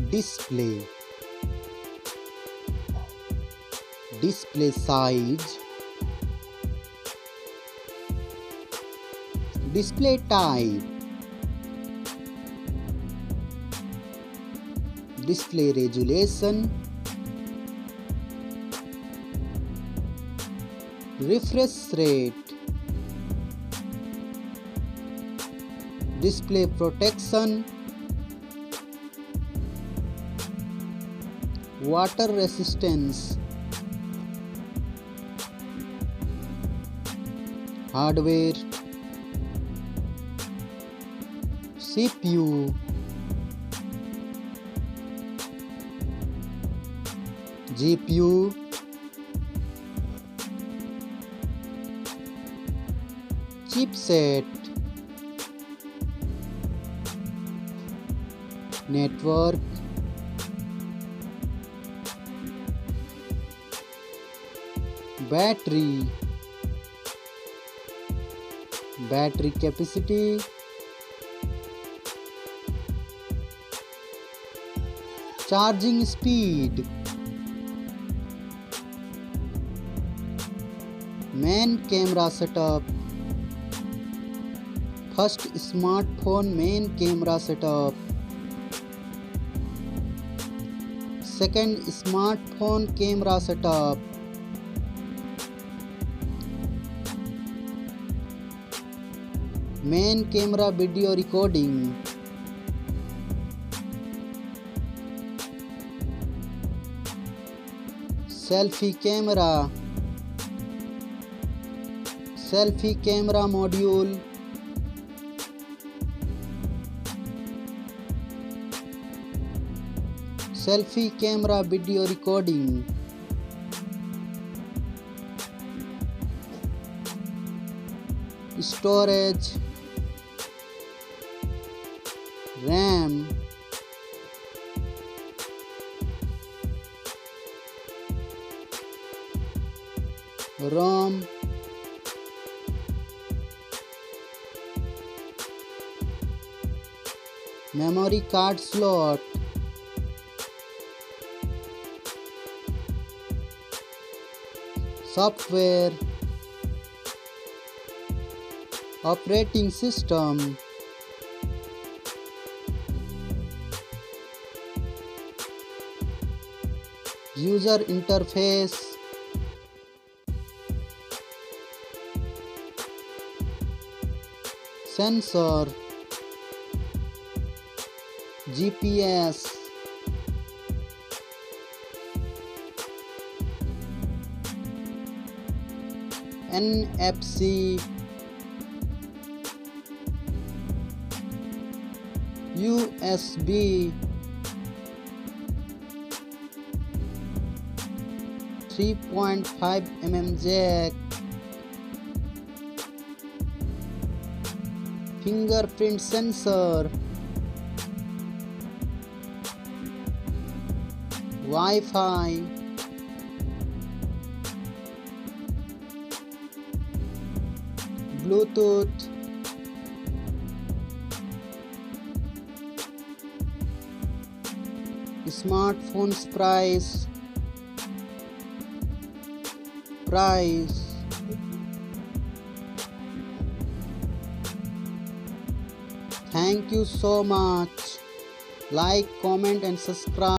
Display. Display size. Display type. Display resolution. Refresh rate. Display protection. Water resistance. Hardware. CPU. GPU. Chipset. Network. Battery. Battery capacity. Charging speed. Main camera setup. First smartphone main camera setup. Second smartphone camera setup. Main camera video recording. Selfie camera. Selfie camera module. Selfie camera video recording. Storage. RAM. ROM. Memory card slot. Software. Operating system. User interface. Sensor. GPS. NFC. USB. 3.5 mm jack. Fingerprint sensor. Wi-Fi. Bluetooth. Smartphone's price. Thank you so much. Like, comment and subscribe.